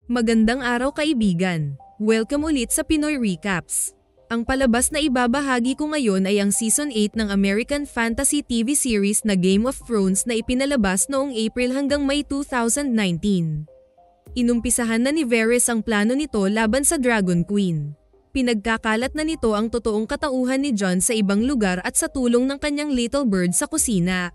Magandang araw kaibigan. Welcome ulit sa Pinoy Recaps. Ang palabas na ibabahagi ko ngayon ay ang Season 8 ng American Fantasy TV series na Game of Thrones na ipinalabas noong April hanggang May 2019. Inumpisahan na ni Varys ang plano nito laban sa Dragon Queen. Pinagkakalat na nito ang totoong katauhan ni Jon sa ibang lugar at sa tulong ng kanyang little bird sa kusina.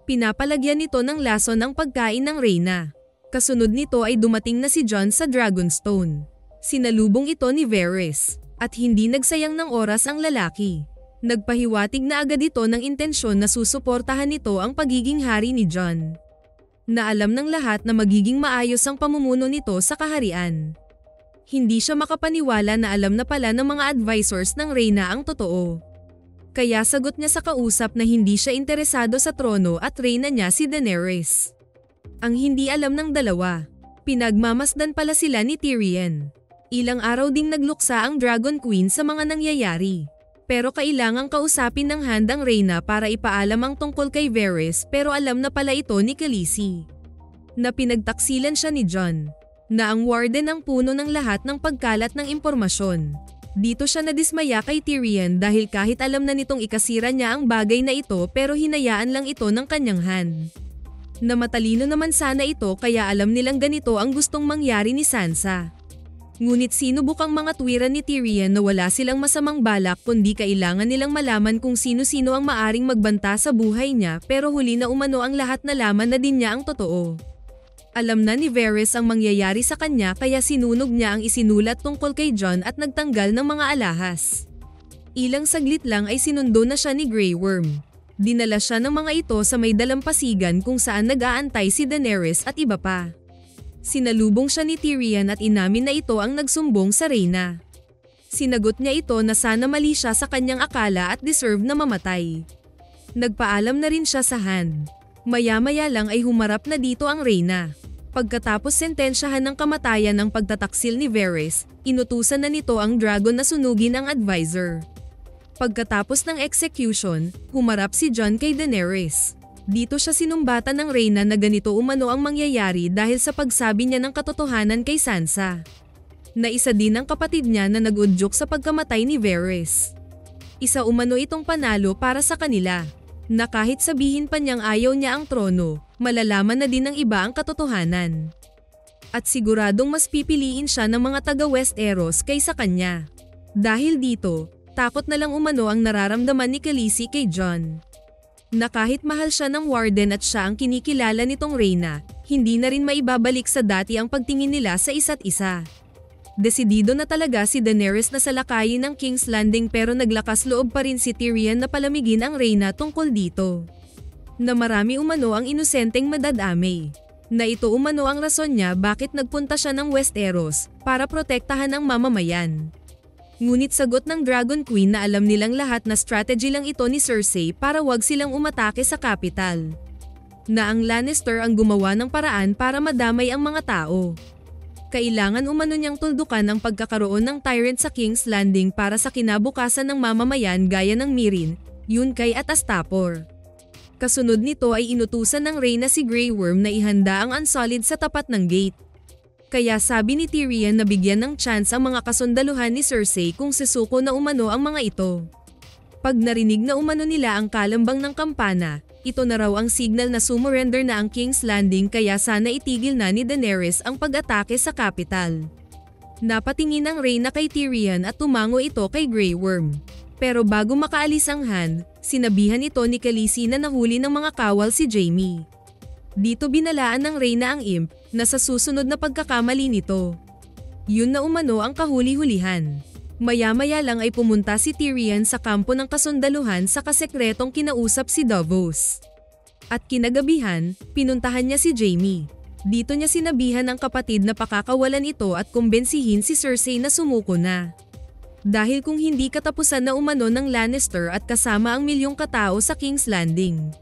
Pinapalagyan nito ng lason ang pagkain ng reyna. Kasunod nito ay dumating na si Jon sa Dragonstone. Sinalubong ito ni Varys, at hindi nagsayang ng oras ang lalaki. Nagpahiwatig na agad ito ng intensyon na susuportahan nito ang pagiging hari ni Jon. Na alam ng lahat na magiging maayos ang pamumuno nito sa kaharian. Hindi siya makapaniwala na alam na pala ng mga advisors ng reyna ang totoo. Kaya sagot niya sa kausap na hindi siya interesado sa trono at reyna niya si Daenerys. Ang hindi alam ng dalawa, pinagmamasdan pala sila ni Tyrion. Ilang araw ding nagluksa ang Dragon Queen sa mga nangyayari. Pero kailangang kausapin ng handang reyna para ipaalam ang tungkol kay Varys pero alam na pala ito ni Khaleesi. Na pinagtaksilan siya ni Jon. Na ang warden ang puno ng lahat ng pagkalat ng impormasyon. Dito siya nadismaya kay Tyrion dahil kahit alam na nitong ikasira niya ang bagay na ito pero hinayaan lang ito ng kanyang hand. Na matalino naman sana ito kaya alam nilang ganito ang gustong mangyari ni Sansa. Ngunit sinubukang mga tuwiran ni Tyrion na wala silang masamang balak kundi kailangan nilang malaman kung sino-sino ang maaring magbanta sa buhay niya pero huli na umano ang lahat nalaman na din niya ang totoo. Alam na ni Varys ang mangyayari sa kanya kaya sinunog niya ang isinulat tungkol kay Jon at nagtanggal ng mga alahas. Ilang saglit lang ay sinundo na siya ni Grey Worm. Dinala siya ng mga ito sa may dalampasigan kung saan nag-aantay si Daenerys at iba pa. Sinalubong siya ni Tyrion at inamin na ito ang nagsumbong sa reyna. Sinagot niya ito na sana mali siya sa kanyang akala at deserve na mamatay. Nagpaalam na rin siya sa hand. Maya-maya lang ay humarap na dito ang reyna. Pagkatapos sentensyahan ng kamatayan ang pagtataksil ni Varys, inutusan na nito ang dragon na sunugin ang advisor. Pagkatapos ng execution, humarap si Jon kay Daenerys. Dito siya sinumbatan ng reyna na ganito umano ang mangyayari dahil sa pagsabi niya ng katotohanan kay Sansa. Na isa din ang kapatid niya na nag-udyok sa pagkamatay ni Varys. Isa umano itong panalo para sa kanila. Na kahit sabihin pa niyang ayaw niya ang trono, malalaman na din ng iba ang katotohanan. At siguradong mas pipiliin siya ng mga taga-Westeros kaysa kanya. Dahil dito, takot na lang umano ang nararamdaman ni Khaleesi kay Jon. Na kahit mahal siya ng warden at siya ang kinikilala nitong reyna, hindi na rin maibabalik sa dati ang pagtingin nila sa isa't isa. Desidido na talaga si Daenerys na salakayin ng King's Landing pero naglakas loob pa rin si Tyrion na palamigin ang reyna tungkol dito. Na marami umano ang inosenteng madadamay. Na ito umano ang rason niya bakit nagpunta siya ng Westeros para protektahan ang mamamayan. Ngunit sagot ng Dragon Queen na alam nilang lahat na strategy lang ito ni Cersei para wag silang umatake sa capital. Na ang Lannister ang gumawa ng paraan para madamay ang mga tao. Kailangan umano niyang tuldukan ang pagkakaroon ng tyrant sa King's Landing para sa kinabukasan ng mamamayan gaya ng Meereen, Yunkai at Astapor. Kasunod nito ay inutusan ng reyna si Grey Worm na ihanda ang Unsullied sa tapat ng gate. Kaya sabi ni Tyrion na bigyan ng chance ang mga kasundaluhan ni Cersei kung susuko na umano ang mga ito. Pag narinig na umano nila ang kalambang ng kampana, ito na raw ang signal na sumurrender na ang King's Landing kaya sana itigil na ni Daenerys ang pag-atake sa capital. Napatingin ang reyna kay Tyrion at tumango ito kay Grey Worm. Pero bago makaalis ang hand, sinabihan ito ni Khaleesi na nahuli ng mga kawal si Jaime. Dito binalaan ng reyna ang imp na sa susunod na pagkakamali nito. Yun na umano ang kahuli-hulihan. Maya-maya lang ay pumunta si Tyrion sa kampo ng kasundaluhan sa kasekretong kinausap si Davos. At kinagabihan, pinuntahan niya si Jaime. Dito niya sinabihan ang kapatid na pakakawalan ito at kumbensihin si Cersei na sumuko na. Dahil kung hindi katapusan na umano ng Lannister at kasama ang milyong katao sa King's Landing.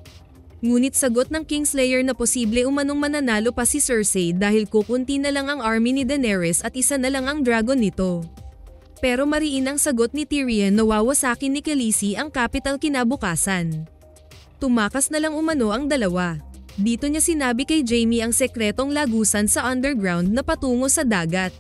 Ngunit sagot ng Kingslayer na posible umanong mananalo pa si Cersei dahil kukunti na lang ang army ni Daenerys at isa na lang ang dragon nito. Pero mariin ang sagot ni Tyrion na wawasakin ni Khaleesi ang capital kinabukasan. Tumakas na lang umano ang dalawa. Dito niya sinabi kay Jaime ang sekretong lagusan sa underground na patungo sa dagat.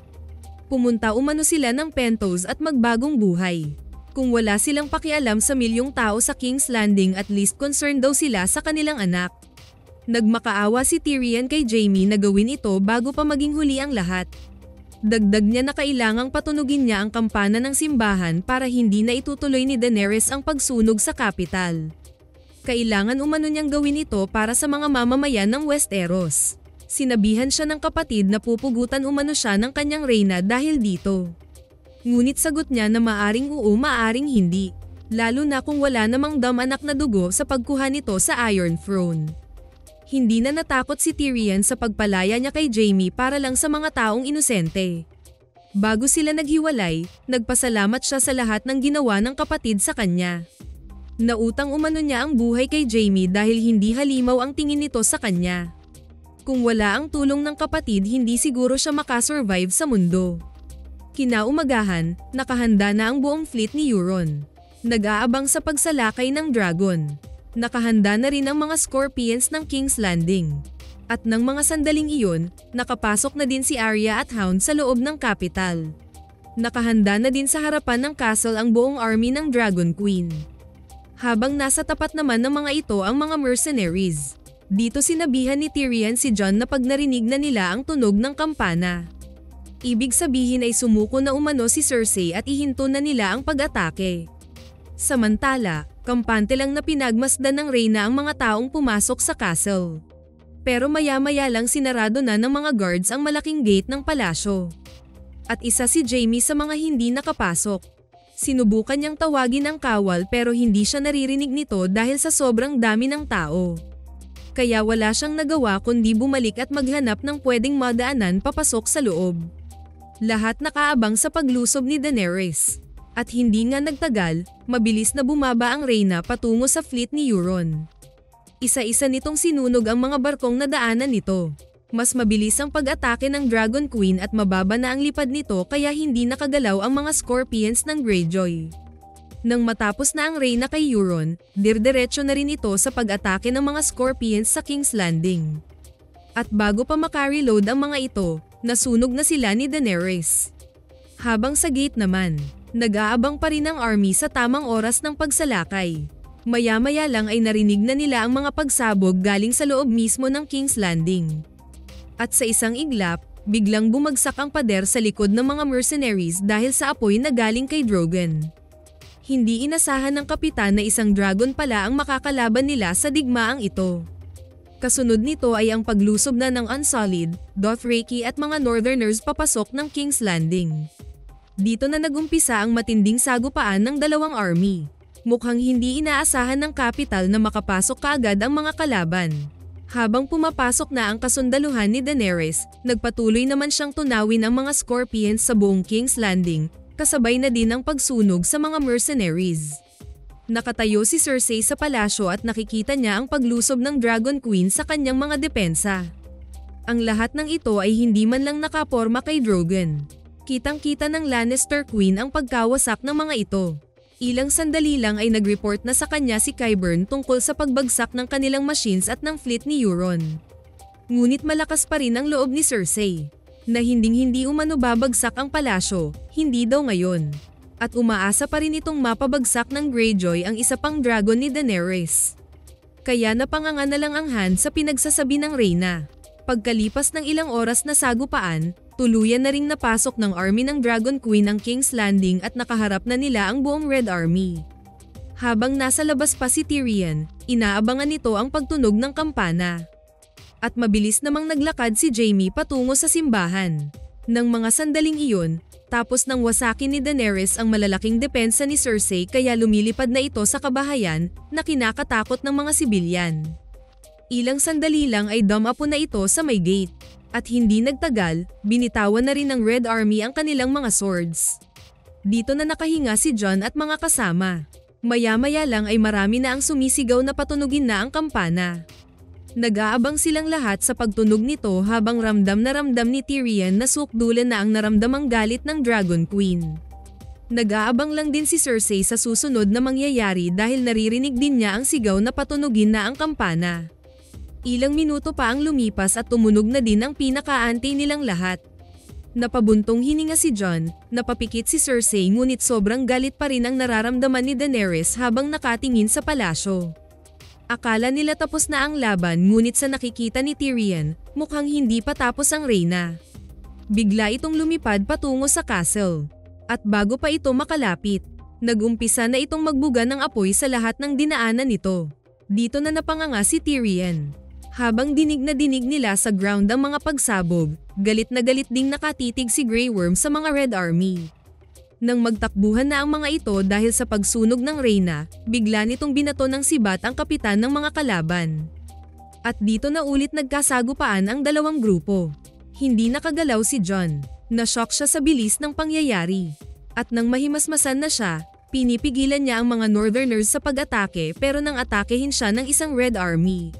Pumunta umano sila ng Pentos at magbagong buhay. Kung wala silang pakialam sa milyong tao sa King's Landing, at least concerned daw sila sa kanilang anak. Nagmakaawa si Tyrion kay Jaime na gawin ito bago pa maging huli ang lahat. Dagdag niya na kailangang patunugin niya ang kampana ng simbahan para hindi na itutuloy ni Daenerys ang pagsunog sa kapital. Kailangan umano niyang gawin ito para sa mga mamamayan ng Westeros. Sinabihan siya ng kapatid na pupugutan umano siya ng kanyang reyna dahil dito. Ngunit sagot niya na maaring oo, maaring hindi, lalo na kung wala namang dam-anak na dugo sa pagkuha nito sa Iron Throne. Hindi na natakot si Tyrion sa pagpalaya niya kay Jaime para lang sa mga taong inosente. Bago sila naghiwalay, nagpasalamat siya sa lahat ng ginawa ng kapatid sa kanya. Nautang umano niya ang buhay kay Jaime dahil hindi halimaw ang tingin nito sa kanya. Kung wala ang tulong ng kapatid, hindi siguro siya makasurvive sa mundo. Kinaumagahan, nakahanda na ang buong fleet ni Euron. Nag-aabang sa pagsalakay ng dragon. Nakahanda na rin ang mga Scorpions ng King's Landing. At ng mga sandaling iyon, nakapasok na din si Arya at Hound sa loob ng capital. Nakahanda na din sa harapan ng castle ang buong army ng Dragon Queen. Habang nasa tapat naman ng mga ito ang mga mercenaries. Dito sinabihan ni Tyrion si Jon na pag narinig na nila ang tunog ng kampana. Ibig sabihin ay sumuko na umano si Cersei at ihinto na nila ang pag-atake. Samantala, kampante lang na pinagmasdan ng reyna ang mga taong pumasok sa castle. Pero maya-maya lang sinarado na ng mga guards ang malaking gate ng palasyo. At isa si Jaime sa mga hindi nakapasok. Sinubukan niyang tawagin ang kawal pero hindi siya naririnig nito dahil sa sobrang dami ng tao. Kaya wala siyang nagawa kundi bumalik at maghanap ng pwedeng madaanan papasok sa loob. Lahat nakaabang sa paglusob ni Daenerys. At hindi nga nagtagal, mabilis na bumaba ang reyna patungo sa fleet ni Euron. Isa-isa nitong sinunog ang mga barkong nadaanan nito. Mas mabilis ang pag-atake ng Dragon Queen at mababa na ang lipad nito kaya hindi nakagalaw ang mga Scorpions ng Greyjoy. Nang matapos na ang reyna kay Euron, dirdiretso na rin ito sa pag-atake ng mga Scorpions sa King's Landing. At bago pa makareload ang mga ito, nasunog na sila ni Daenerys. Habang sa gate naman, nag-aabang pa rin ang army sa tamang oras ng pagsalakay. Maya-maya lang ay narinig na nila ang mga pagsabog galing sa loob mismo ng King's Landing. At sa isang iglap, biglang bumagsak ang pader sa likod ng mga mercenaries dahil sa apoy na galing kay Drogon. Hindi inasahan ng kapitan na isang dragon pala ang makakalaban nila sa digmaang ito. Kasunod nito ay ang paglusob na ng Unsullied, Dothraki at mga Northerners papasok ng King's Landing. Dito na nagumpisa ang matinding sagupaan ng dalawang army. Mukhang hindi inaasahan ng kapital na makapasok kaagad ang mga kalaban. Habang pumapasok na ang kasundaluhan ni Daenerys, nagpatuloy naman siyang tunawin ang mga Scorpions sa buong King's Landing, kasabay na din ang pagsunog sa mga mercenaries. Nakatayo si Cersei sa palasyo at nakikita niya ang paglusob ng Dragon Queen sa kanyang mga depensa. Ang lahat ng ito ay hindi man lang nakaporma kay Drogon. Kitang-kita ng Lannister Queen ang pagkawasak ng mga ito. Ilang sandali lang ay nag-report na sa kanya si Qyburn tungkol sa pagbagsak ng kanilang machines at ng fleet ni Euron. Ngunit malakas pa rin ang loob ni Cersei, na hinding-hindi umano babagsak ang palasyo, hindi daw ngayon. At umaasa pa rin itong mapabagsak ng Greyjoy ang isa pang dragon ni Daenerys. Kaya napanganga na lang ang hand sa pinagsasabi ng reyna. Pagkalipas ng ilang oras na sagupaan, tuluyan na ring napasok ng army ng Dragon Queen ang King's Landing at nakaharap na nila ang buong Red Army. Habang nasa labas pa si Tyrion, inaabangan nito ang pagtunog ng kampana. At mabilis namang naglakad si Jaime patungo sa simbahan. Nang mga sandaling iyon, tapos nang wasakin ni Daenerys ang malalaking depensa ni Cersei kaya lumilipad na ito sa kabahayan na kinakatakot ng mga sibilyan. Ilang sandali lang ay dumapo na ito sa may gate. At hindi nagtagal, binitawan na rin ng Red Army ang kanilang mga swords. Dito na nakahinga si Jon at mga kasama. Maya-maya lang ay marami na ang sumisigaw na patunugin na ang kampana. Nag-aabang silang lahat sa pagtunog nito habang ramdam na ramdam ni Tyrion na sukdulan na ang naramdamang galit ng Dragon Queen. Nag-aabang lang din si Cersei sa susunod na mangyayari dahil naririnig din niya ang sigaw na patunugin na ang kampana. Ilang minuto pa ang lumipas at tumunog na din ang pinaka-ante nilang lahat. Napabuntong hininga si Jon, napapikit si Cersei ngunit sobrang galit pa rin ang nararamdaman ni Daenerys habang nakatingin sa palasyo. Akala nila tapos na ang laban ngunit sa nakikita ni Tyrion, mukhang hindi pa tapos ang reyna. Bigla itong lumipad patungo sa castle. At bago pa ito makalapit, nag-umpisa na itong magbuga ng apoy sa lahat ng dinaanan nito. Dito na napanganga si Tyrion. Habang dinig na dinig nila sa ground ang mga pagsabog, galit na galit ding nakatitig si Grey Worm sa mga Red Army. Nang magtakbuhan na ang mga ito dahil sa pagsunog ng reyna, bigla nitong binato ng sibat ang kapitan ng mga kalaban. At dito na ulit nagkasagupaan ang dalawang grupo. Hindi nakagalaw si Jon. Na-shock siya sa bilis ng pangyayari. At nang mahimasmasan na siya, pinipigilan niya ang mga Northerners sa pag-atake pero nang atakehin siya ng isang Red Army.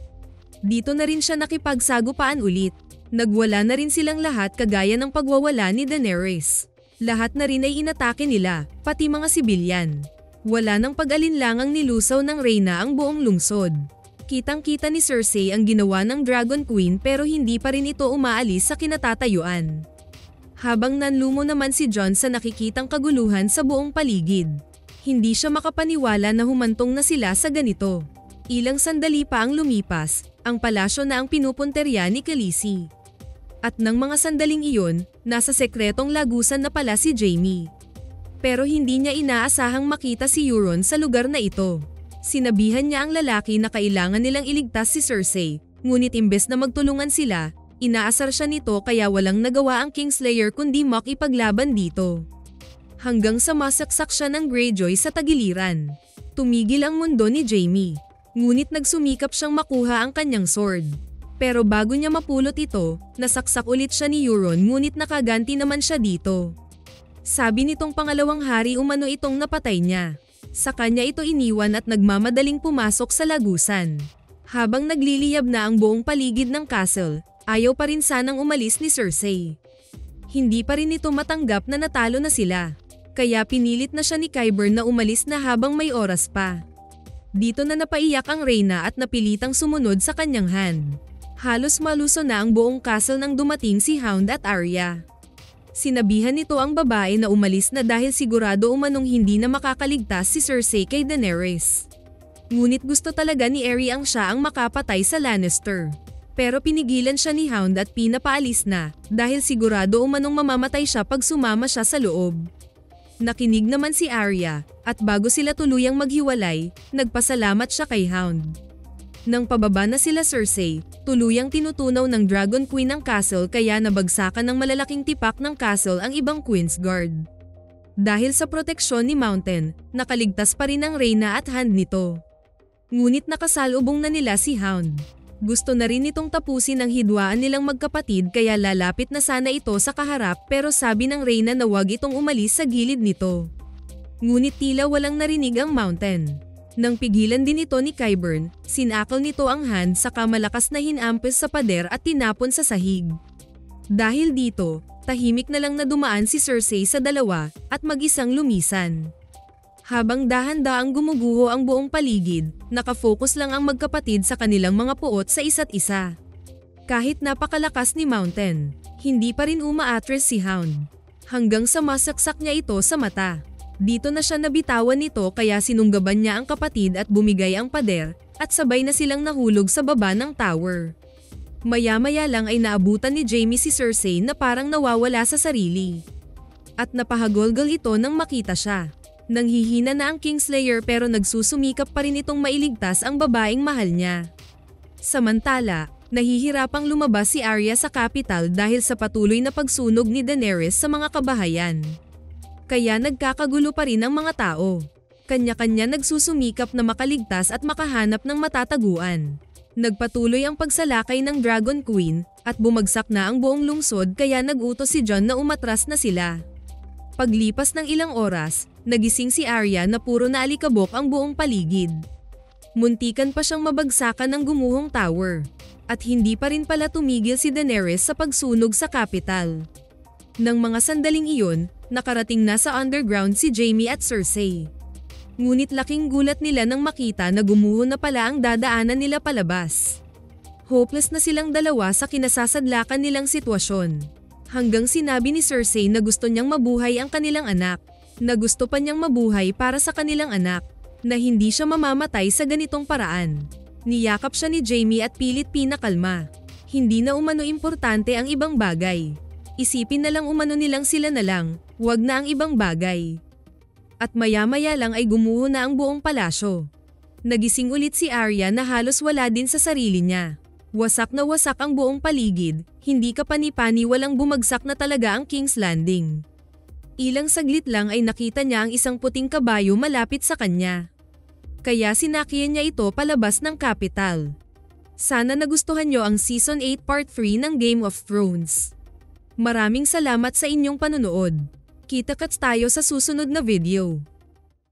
Dito na rin siya nakipagsagupaan ulit. Nagwala na rin silang lahat kagaya ng pagwawala ni Daenerys. Lahat na rin ay inatake nila, pati mga sibilyan. Wala nang pag-alinlangang nilusaw ng reyna ang buong lungsod. Kitang-kita ni Cersei ang ginawa ng Dragon Queen pero hindi pa rin ito umaalis sa kinatatayuan. Habang nanlumo naman si Jon sa nakikitang kaguluhan sa buong paligid. Hindi siya makapaniwala na humantong na sila sa ganito. Ilang sandali pa ang lumipas, ang palasyo na ang pinupunterya ni Khaleesi. At nang mga sandaling iyon, nasa sekretong lagusan na pala si Jaime. Pero hindi niya inaasahang makita si Euron sa lugar na ito. Sinabihan niya ang lalaki na kailangan nilang iligtas si Cersei, ngunit imbes na magtulungan sila, inaasar siya nito kaya walang nagawa ang Kingslayer kundi makipaglaban dito. Hanggang sa masaksak siya ng Greyjoy sa tagiliran. Tumigil ang mundo ni Jaime. Ngunit nagsumikap siyang makuha ang kanyang sword. Pero bago niya mapulot ito, nasaksak ulit siya ni Euron ngunit nakaganti naman siya dito. Sabi nitong pangalawang hari umano itong napatay niya. Sa kanya ito iniwan at nagmamadaling pumasok sa lagusan. Habang nagliliyab na ang buong paligid ng castle, ayaw pa rin sanang umalis ni Cersei. Hindi pa rin ito matanggap na natalo na sila. Kaya pinilit na siya ni Qyburn na umalis na habang may oras pa. Dito na napaiyak ang reyna at napilitang sumunod sa kanyang hand. Halos maluso na ang buong castle nang dumating si Hound at Arya. Sinabihan nito ang babae na umalis na dahil sigurado umanong hindi na makakaligtas si Cersei kay Daenerys. Ngunit gusto talaga ni Arya ang siya ang makapatay sa Lannister. Pero pinigilan siya ni Hound at pinapaalis na dahil sigurado umanong mamamatay siya pag sumama siya sa loob. Nakinig naman si Arya, at bago sila tuluyang maghiwalay, nagpasalamat siya kay Hound. Nang pababa na sila Cersei, tuluyang tinutunaw ng Dragon Queen ang castle kaya nabagsakan ng malalaking tipak ng castle ang ibang Queen's Guard. Dahil sa proteksyon ni Mountain, nakaligtas pa rin ang reyna at hand nito. Ngunit nakasalubong na nila si Hound. Gusto na rin itong tapusin ang hidwaan nilang magkapatid kaya lalapit na sana ito sa kaharap pero sabi ng reyna na wag itong umalis sa gilid nito. Ngunit tila walang narinig ang Mountain. Nang pigilan din ito ni Qyburn, sinakal nito ang hand saka malakas na hinampes sa pader at tinapon sa sahig. Dahil dito, tahimik na lang na dumaan si Cersei sa dalawa at mag-isang lumisan. Habang dahan-daang gumuguho ang buong paligid, nakafocus lang ang magkapatid sa kanilang mga puot sa isa't isa. Kahit napakalakas ni Mountain, hindi pa rin umaatres si Hound. Hanggang sa masaksak niya ito sa mata. Dito na siya nabitawan nito kaya sinunggaban niya ang kapatid at bumigay ang pader, at sabay na silang nahulog sa baba ng tower. Maya-maya lang ay naabutan ni Jaime si Cersei na parang nawawala sa sarili. At napahagolgol ito nang makita siya. Nanghihina na ang Kingslayer pero nagsusumikap pa rin itong mailigtas ang babaeng mahal niya. Samantala, nahihirapang lumabas si Arya sa capital dahil sa patuloy na pagsunog ni Daenerys sa mga kabahayan. Kaya nagkakagulo pa rin ang mga tao. Kanya-kanya nagsusumikap na makaligtas at makahanap ng matataguan. Nagpatuloy ang pagsalakay ng Dragon Queen at bumagsak na ang buong lungsod kaya nag-utos si Jon na umatras na sila. Paglipas ng ilang oras, nagising si Arya na puro na alikabok ang buong paligid. Muntikan pa siyang mabagsakan ng gumuhong tower. At hindi pa rin pala tumigil si Daenerys sa pagsunog sa capital. Nang mga sandaling iyon, nakarating na sa underground si Jaime at Cersei. Ngunit laking gulat nila nang makita na gumuho na pala ang dadaanan nila palabas. Hopeless na silang dalawa sa kinasasadlakan nilang sitwasyon. Hanggang sinabi ni Cersei na gusto niyang mabuhay ang kanilang anak, na gusto pa niyang mabuhay para sa kanilang anak, na hindi siya mamamatay sa ganitong paraan. Niyakap siya ni Jaime at pilit pinakalma. Hindi na umano importante ang ibang bagay. Isipin na lang umano nilang sila na lang, wag na ang ibang bagay. At maya-maya lang ay gumuho na ang buong palasyo. Nagising ulit si Arya na halos wala din sa sarili niya. Wasak na wasak ang buong paligid, hindi kapani-pani walang bumagsak na talaga ang King's Landing. Ilang saglit lang ay nakita niya ang isang puting kabayo malapit sa kanya. Kaya sinakyan niya ito palabas ng capital. Sana nagustuhan niyo ang Season 8 Part 3 ng Game of Thrones. Maraming salamat sa inyong panonood. Kita-kits tayo sa susunod na video.